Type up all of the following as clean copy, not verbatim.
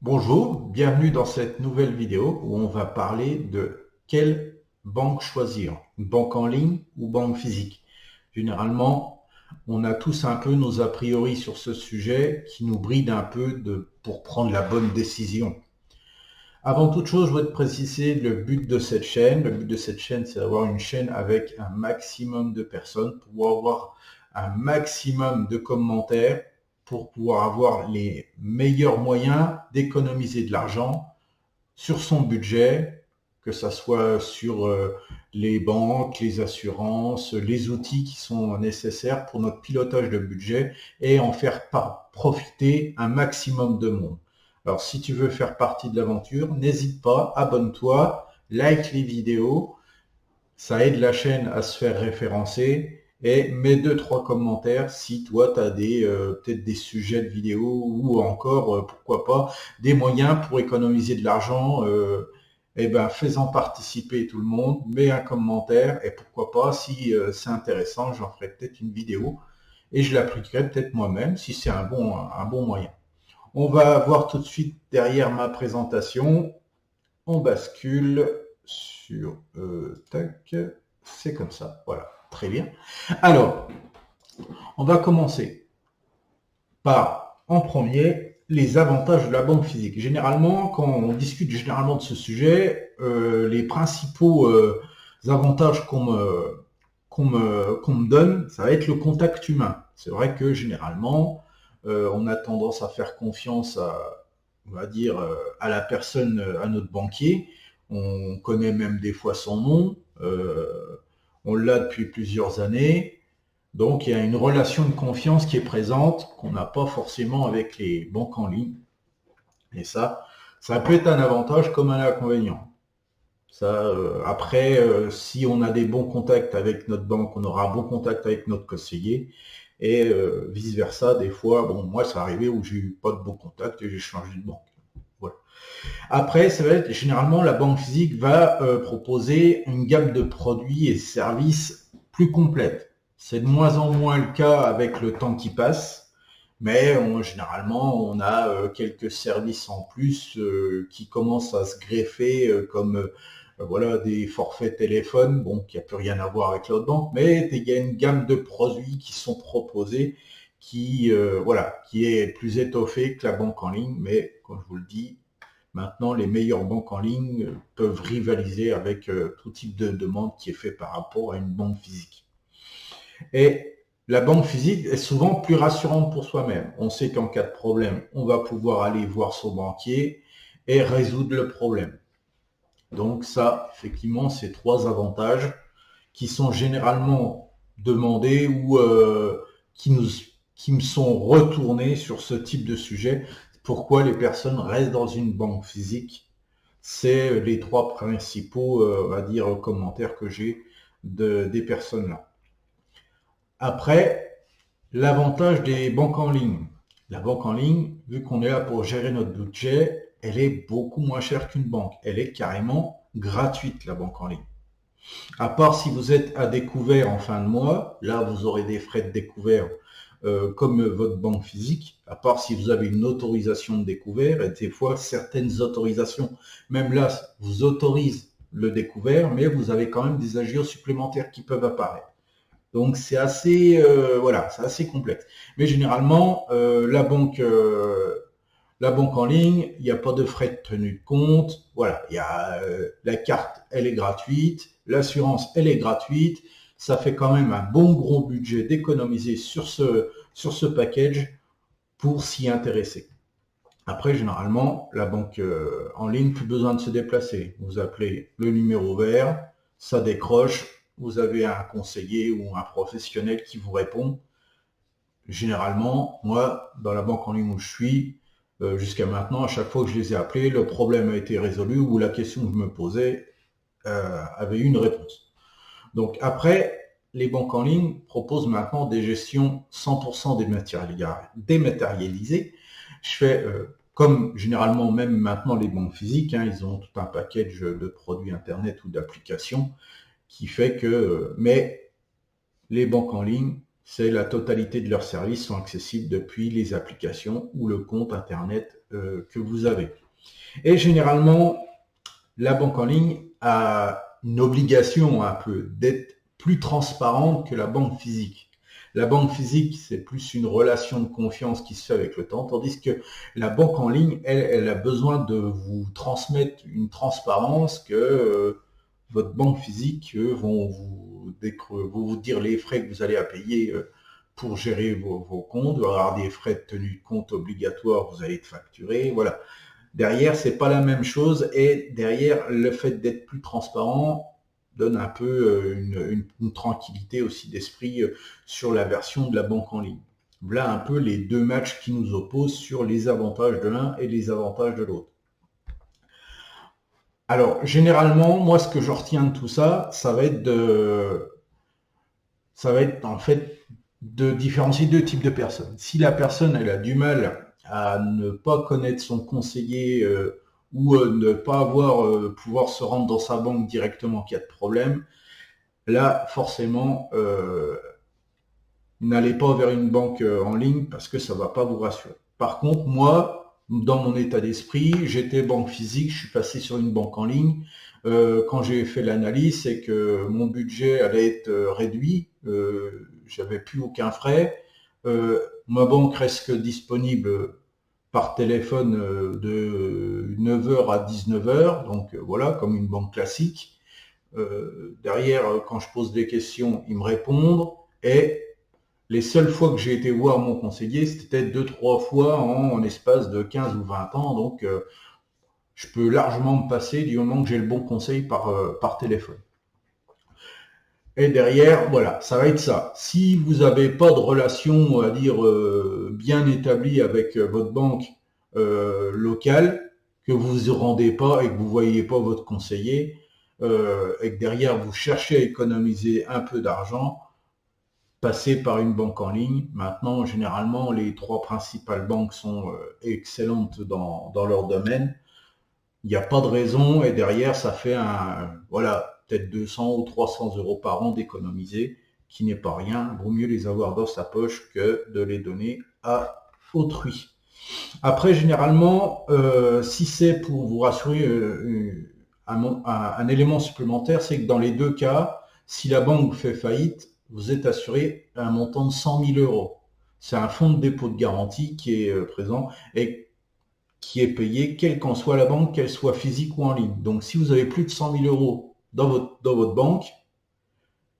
Bonjour, bienvenue dans cette nouvelle vidéo où on va parler de quelle banque choisir, une banque en ligne ou banque physique. Généralement, on a tous un peu nos a priori sur ce sujet qui nous bride un peu pour prendre la bonne décision. Avant toute chose, je voudrais te préciser le but de cette chaîne. Le but de cette chaîne, c'est d'avoir une chaîne avec un maximum de personnes, pour pouvoir avoir un maximum de commentaires, pour pouvoir avoir les meilleurs moyens d'économiser de l'argent sur son budget, que ce soit sur les banques, les assurances, les outils qui sont nécessaires pour notre pilotage de budget et en faire profiter un maximum de monde. Alors, si tu veux faire partie de l'aventure, n'hésite pas, abonne-toi, like les vidéos, ça aide la chaîne à se faire référencer et mets 2-3 commentaires si toi tu as peut-être des sujets de vidéos ou encore, pourquoi pas, des moyens pour économiser de l'argent. Eh ben, fais-en participer tout le monde, mets un commentaire et pourquoi pas, si c'est intéressant, j'en ferai peut-être une vidéo et je l'appliquerai peut-être moi-même si c'est un bon moyen. On va voir tout de suite derrière ma présentation. On bascule sur tac, c'est comme ça, voilà, très bien. Alors, on va commencer par, en premier, les avantages de la banque physique. Généralement, quand on discute généralement de ce sujet, les principaux avantages qu'on me donne, ça va être le contact humain. C'est vrai que généralement, on a tendance à faire confiance on va dire, à la personne, à notre banquier. On connaît même des fois son nom. On l'a depuis plusieurs années. Donc, il y a une relation de confiance qui est présente, qu'on n'a pas forcément avec les banques en ligne. Et ça peut être un avantage comme un inconvénient. Après, si on a des bons contacts avec notre banque, on aura un bon contact avec notre conseiller. Et vice-versa, des fois, bon, moi, ça arrivé où j'ai eu pas de bons contacts et j'ai changé de banque. Voilà. Après, ça va être généralement la banque physique va proposer une gamme de produits et services plus complète. C'est de moins en moins le cas avec le temps qui passe, mais généralement on a quelques services en plus qui commencent à se greffer comme voilà des forfaits téléphone, bon qui a plus rien à voir avec l'autre banque, mais il y a une gamme de produits qui sont proposés qui voilà qui est plus étoffée que la banque en ligne, mais comme je vous le dis, maintenant, les meilleures banques en ligne peuvent rivaliser avec tout type de demande qui est fait par rapport à une banque physique. Et la banque physique est souvent plus rassurante pour soi-même. On sait qu'en cas de problème, on va pouvoir aller voir son banquier et résoudre le problème. Donc ça, effectivement, c'est trois avantages qui sont généralement demandés ou qui me sont retournés sur ce type de sujet. Pourquoi les personnes restent dans une banque physique? C'est les trois principaux, on va dire, commentaires que j'ai des personnes là. Après, l'avantage des banques en ligne. La banque en ligne, vu qu'on est là pour gérer notre budget, elle est beaucoup moins chère qu'une banque. Elle est carrément gratuite, la banque en ligne. À part si vous êtes à découvert en fin de mois, là vous aurez des frais de découvert comme votre banque physique, à part si vous avez une autorisation de découvert, et des fois certaines autorisations, même là, vous autorisent le découvert, mais vous avez quand même des agios supplémentaires qui peuvent apparaître. Donc c'est assez, voilà, c'est assez complexe. Mais généralement, la banque en ligne, il n'y a pas de frais de tenue de compte. Voilà, il y a la carte, elle est gratuite, l'assurance, elle est gratuite. Ça fait quand même un bon gros budget d'économiser sur ce package pour s'y intéresser. Après, généralement, la banque en ligne, plus besoin de se déplacer. Vous appelez le numéro vert, ça décroche, vous avez un conseiller ou un professionnel qui vous répond. Généralement, moi, dans la banque en ligne où je suis, jusqu'à maintenant, à chaque fois que je les ai appelés, le problème a été résolu ou la question que je me posais avait eu une réponse. Donc après, les banques en ligne proposent maintenant des gestions 100% dématérialisées. Je fais comme généralement même maintenant les banques physiques, hein, ils ont tout un package de produits internet ou d'applications qui fait que, mais les banques en ligne c'est la totalité de leurs services sont accessibles depuis les applications ou le compte internet que vous avez. Et généralement, la banque en ligne a une obligation un peu d'être plus transparente que la banque physique. La banque physique, c'est plus une relation de confiance qui se fait avec le temps, tandis que la banque en ligne, elle a besoin de vous transmettre une transparence que votre banque physique vont vous dire les frais que vous allez à payer pour gérer vos comptes. Vous allez avoir des frais de tenue de compte obligatoires, vous allez être facturé, voilà. Derrière, c'est pas la même chose et derrière, le fait d'être plus transparent donne un peu une tranquillité aussi d'esprit sur la version de la banque en ligne. Voilà un peu les deux matchs qui nous opposent sur les avantages de l'un et les avantages de l'autre. Alors, généralement, moi, ce que je retiens de tout ça, ça va être en fait de différencier deux types de personnes. Si la personne, elle a du mal à ne pas connaître son conseiller ou ne pas pouvoir se rendre dans sa banque directement qu'il y a de problème, là, forcément, n'allez pas vers une banque en ligne parce que ça ne va pas vous rassurer. Par contre, moi, dans mon état d'esprit, j'étais banque physique, je suis passé sur une banque en ligne. Quand j'ai fait l'analyse, c'est que mon budget allait être réduit, j'avais plus aucun frais. Ma banque reste disponible par téléphone de 9h à 19h, donc voilà, comme une banque classique. Derrière, quand je pose des questions, ils me répondent. Et les seules fois que j'ai été voir mon conseiller, c'était 2-3 fois en espace de 15 ou 20 ans. Donc, je peux largement me passer du moment que j'ai le bon conseil par téléphone. Et derrière, voilà, ça va être ça. Si vous n'avez pas de relation, on va dire, bien établie avec votre banque locale, que vous ne vous rendez pas et que vous ne voyez pas votre conseiller, et que derrière vous cherchez à économiser un peu d'argent, passez par une banque en ligne. Maintenant, généralement, les 3 principales banques sont excellentes dans leur domaine. Il n'y a pas de raison et derrière, ça fait voilà, peut-être 200 ou 300 euros par an d'économiser, qui n'est pas rien. Vaut mieux les avoir dans sa poche que de les donner à autrui. Après, généralement, si c'est pour vous rassurer, un élément supplémentaire, c'est que dans les deux cas, si la banque fait faillite, vous êtes assuré à un montant de 100 000 euros. C'est un fonds de dépôt de garantie qui est présent et qui est payé, quelle qu'en soit la banque, qu'elle soit physique ou en ligne. Donc, si vous avez plus de 100 000 euros dans votre banque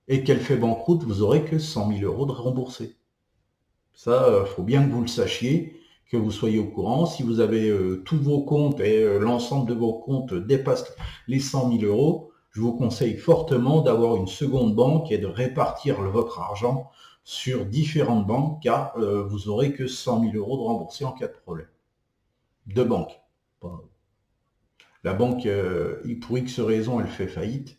et qu'elle fait banqueroute, vous aurez que 100 000 euros de remboursés. Ça, faut bien que vous le sachiez, que vous soyez au courant. Si vous avez tous vos comptes et l'ensemble de vos comptes dépasse les 100 000 euros, je vous conseille fortement d'avoir une seconde banque et de répartir votre argent sur différentes banques, car vous aurez que 100 000 euros de remboursés en cas de problème. De banque. La banque, pour X raison, elle fait faillite.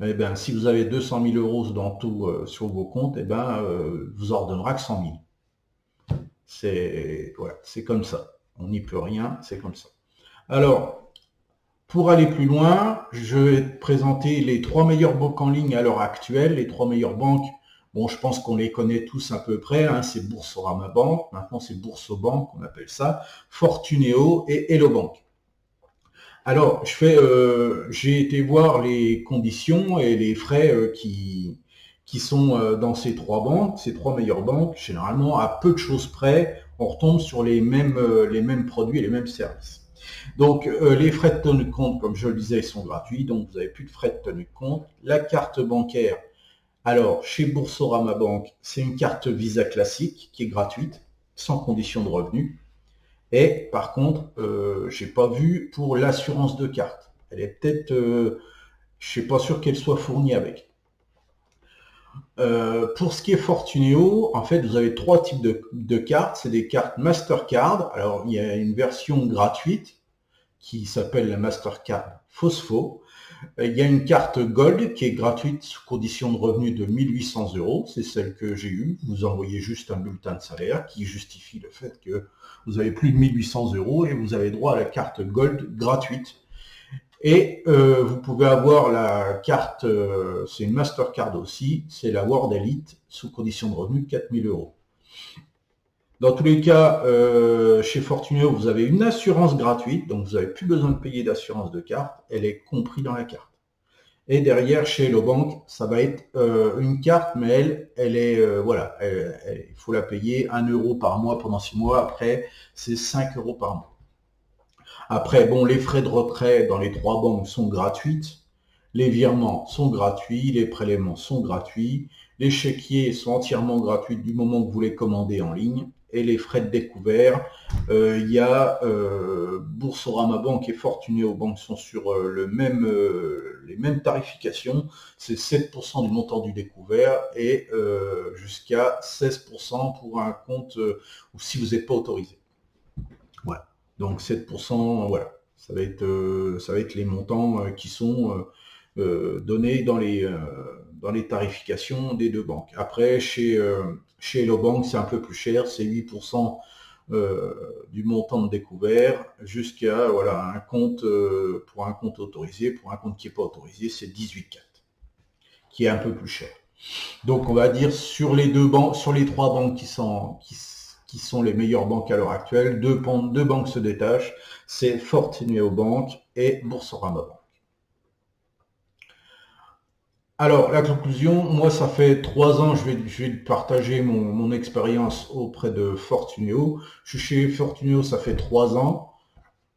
Eh ben, si vous avez 200 000 euros dans tout sur vos comptes, eh ben, vous en redonnera que 100 000. C'est comme ça. On n'y peut rien, c'est comme ça. Alors, pour aller plus loin, je vais te présenter les 3 meilleures banques en ligne à l'heure actuelle. Les 3 meilleures banques, bon, je pense qu'on les connaît tous à peu près. Hein, c'est Boursorama Bank, maintenant c'est Boursobank, on appelle ça, Fortuneo et Hello Bank. Alors, j'ai été voir les conditions et les frais qui sont dans ces 3 banques, ces 3 meilleures banques. Généralement, à peu de choses près, on retombe sur les mêmes produits et les mêmes services. Donc, les frais de tenue de compte, comme je le disais, ils sont gratuits, donc vous n'avez plus de frais de tenue de compte. La carte bancaire, alors, chez Boursorama Bank, c'est une carte Visa classique qui est gratuite, sans condition de revenu. Et par contre, j'ai pas vu pour l'assurance de carte. Elle est peut-être, je suis pas sûr qu'elle soit fournie avec. Pour ce qui est Fortuneo, en fait, vous avez 3 types de cartes. C'est des cartes Mastercard. Alors, il y a une version gratuite qui s'appelle la Mastercard Phospho. Il y a une carte Gold qui est gratuite sous condition de revenu de 1 800 euros. C'est celle que j'ai eue. Vous envoyez juste un bulletin de salaire qui justifie le fait que vous avez plus de 1 800 euros et vous avez droit à la carte Gold gratuite. Et vous pouvez avoir la carte, c'est une Mastercard aussi, c'est la World Elite, sous condition de revenu 4000 euros. Dans tous les cas, chez Fortuneo, vous avez une assurance gratuite, donc vous n'avez plus besoin de payer d'assurance de carte, elle est comprise dans la carte. Et derrière, chez Hello Bank, ça va être une carte, mais elle est, voilà, il faut la payer 1 euro par mois pendant 6 mois, après c'est 5 euros par mois. Après, bon, les frais de retrait dans les 3 banques sont gratuits, les virements sont gratuits, les prélèvements sont gratuits, les chéquiers sont entièrement gratuits du moment que vous les commandez en ligne, et les frais de découvert, il y a Boursorama Banque et Fortuneo Banque sont sur les mêmes tarifications, c'est 7% du montant du découvert et jusqu'à 16% pour un compte ou si vous n'êtes pas autorisé. Voilà. Donc 7%, voilà, ça va être les montants qui sont donnés dans les tarifications des deux banques. Après, chez Hello Bank, c'est un peu plus cher, c'est 8% du montant de découvert jusqu'à voilà, un compte pour un compte autorisé, pour un compte qui n'est pas autorisé, c'est 18,4, qui est un peu plus cher. Donc on va dire sur les trois banques qui sont les meilleures banques à l'heure actuelle, deux banques se détachent, c'est Fortuneo Bank et Boursorama Bank. Alors, la conclusion, moi, ça fait 3 ans, je vais partager mon expérience auprès de Fortuneo. Je suis chez Fortuneo, ça fait 3 ans.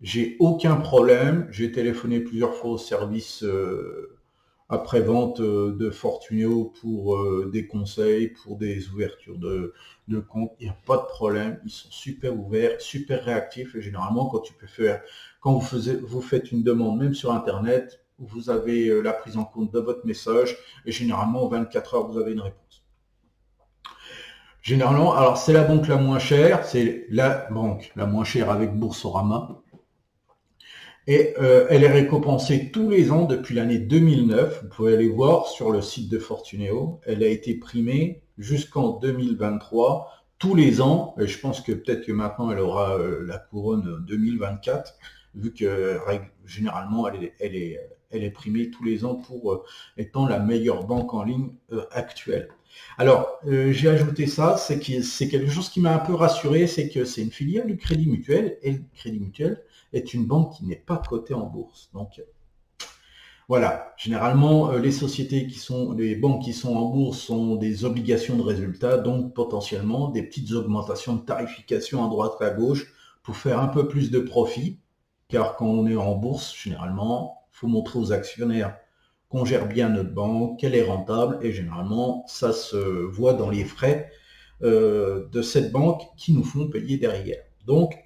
J'ai aucun problème. J'ai téléphoné plusieurs fois au service après-vente de Fortuneo pour des conseils, pour des ouvertures de compte. Il n'y a pas de problème. Ils sont super ouverts, super réactifs. Et généralement, quand vous faites une demande, même sur Internet, vous avez la prise en compte de votre message et généralement en 24 heures, vous avez une réponse. Généralement, alors c'est la banque la moins chère, c'est la banque la moins chère avec Boursorama. Et elle est récompensée tous les ans depuis l'année 2009. Vous pouvez aller voir sur le site de Fortuneo. Elle a été primée jusqu'en 2023, tous les ans. Et je pense que peut-être que maintenant, elle aura la couronne 2024, vu que généralement, elle est primée tous les ans pour étant la meilleure banque en ligne actuelle. Alors, j'ai ajouté ça, c'est quelque chose qui m'a un peu rassuré, c'est que c'est une filiale du Crédit Mutuel, et le Crédit Mutuel est une banque qui n'est pas cotée en bourse. Donc, voilà, généralement, les banques qui sont en bourse ont des obligations de résultat, donc potentiellement des petites augmentations de tarification à droite et à gauche pour faire un peu plus de profit, car quand on est en bourse, généralement, il faut montrer aux actionnaires qu'on gère bien notre banque, qu'elle est rentable, et généralement, ça se voit dans les frais de cette banque qui nous font payer derrière. Donc,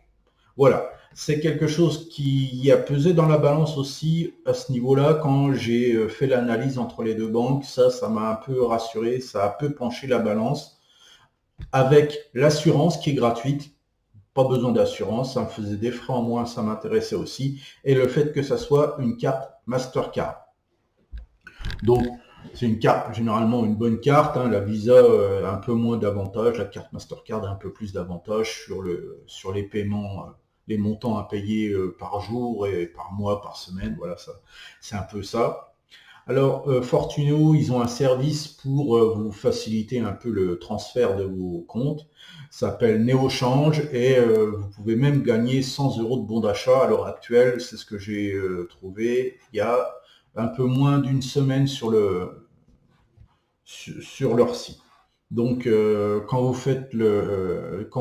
voilà, c'est quelque chose qui a pesé dans la balance aussi à ce niveau-là quand j'ai fait l'analyse entre les deux banques. Ça m'a un peu rassuré, ça a un peu penché la balance avec l'assurance qui est gratuite. Pas besoin d'assurance, ça me faisait des frais en moins, ça m'intéressait aussi. Et le fait que ça soit une carte Mastercard. Donc, c'est une carte, généralement une bonne carte. La Visa a un peu moins d'avantages, la carte Mastercard a un peu plus d'avantages sur les paiements, les montants à payer par jour et par mois, par semaine. Voilà, ça, c'est un peu ça. Alors, Fortuneo, ils ont un service pour vous faciliter un peu le transfert de vos comptes. Ça s'appelle NeoChange et vous pouvez même gagner 100 euros de bon d'achat à l'heure actuelle. C'est ce que j'ai trouvé il y a un peu moins d'une semaine sur leur site. Donc, quand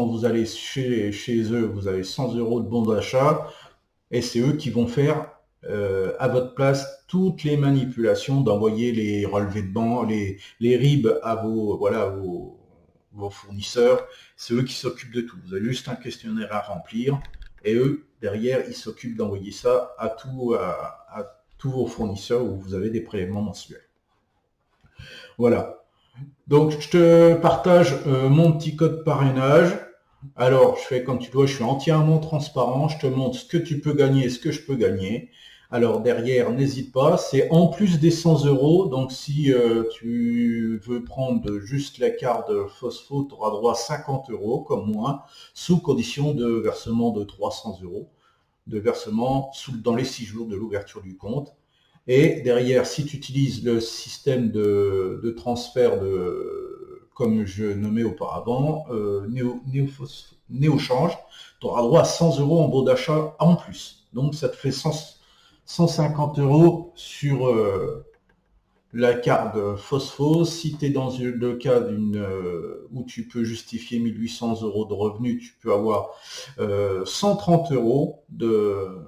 vous allez chez eux, vous avez 100 euros de bons d'achat et c'est eux qui vont faire à votre place toutes les manipulations d'envoyer les relevés de banque, les RIB à vos fournisseurs. C'est eux qui s'occupent de tout. Vous avez juste un questionnaire à remplir et eux, derrière, ils s'occupent d'envoyer ça à tous vos fournisseurs où vous avez des prélèvements mensuels. Voilà. Donc, je te partage mon petit code parrainage. Alors, je fais comme tu vois, je suis entièrement transparent. Je te montre ce que tu peux gagner et ce que je peux gagner. Alors, derrière, n'hésite pas. C'est en plus des 100 euros. Donc, si tu veux prendre juste la carte de Phospho, tu auras droit à 50 euros, comme moi, sous condition de versement de 300 euros. de versement dans les 6 jours de l'ouverture du compte. Et derrière, si tu utilises le système de transfert comme je nommais auparavant, Néo-Change, tu auras droit à 100 euros en bon d'achat en plus. Donc ça te fait 150 euros sur la carte Phospho. Si tu es dans le cas où tu peux justifier 1800 euros de revenus, tu peux avoir 130 euros de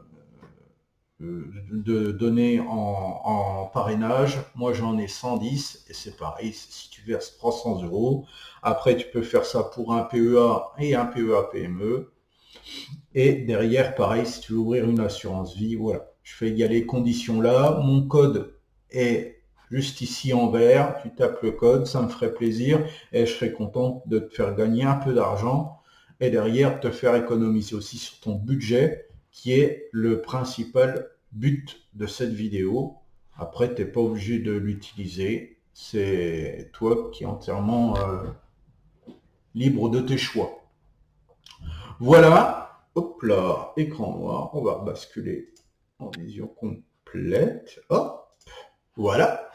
données en parrainage. Moi, j'en ai 110 et c'est pareil. Si tu verses 300 euros, après, tu peux faire ça pour un PEA et un PEA PME. Et derrière, pareil, si tu veux ouvrir une assurance vie, voilà. Je fais égaler les conditions là. Mon code est juste ici en vert. Tu tapes le code, ça me ferait plaisir et je serais content de te faire gagner un peu d'argent et derrière te faire économiser aussi sur ton budget, qui est le principal but de cette vidéo. Après, tu n'es pas obligé de l'utiliser. C'est toi qui es entièrement libre de tes choix. Voilà. Hop là, écran noir. On va basculer en vision complète. Hop, voilà.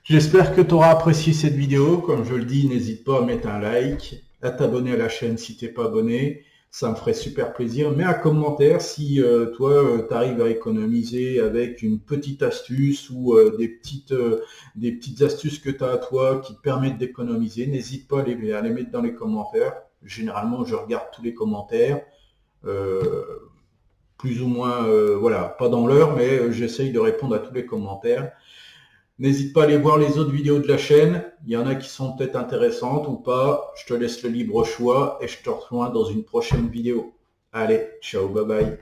J'espère que tu auras apprécié cette vidéo. Comme je le dis, n'hésite pas à mettre un like, à t'abonner à la chaîne si tu n'es pas abonné. Ça me ferait super plaisir. Mets un commentaire si toi, tu arrives à économiser avec une petite astuce ou des petites astuces que tu as à toi qui te permettent d'économiser. N'hésite pas à les mettre dans les commentaires. Généralement, je regarde tous les commentaires. Plus ou moins, voilà, pas dans l'heure, mais j'essaye de répondre à tous les commentaires. N'hésite pas à aller voir les autres vidéos de la chaîne. Il y en a qui sont peut-être intéressantes ou pas. Je te laisse le libre choix et je te rejoins dans une prochaine vidéo. Allez, ciao, bye bye.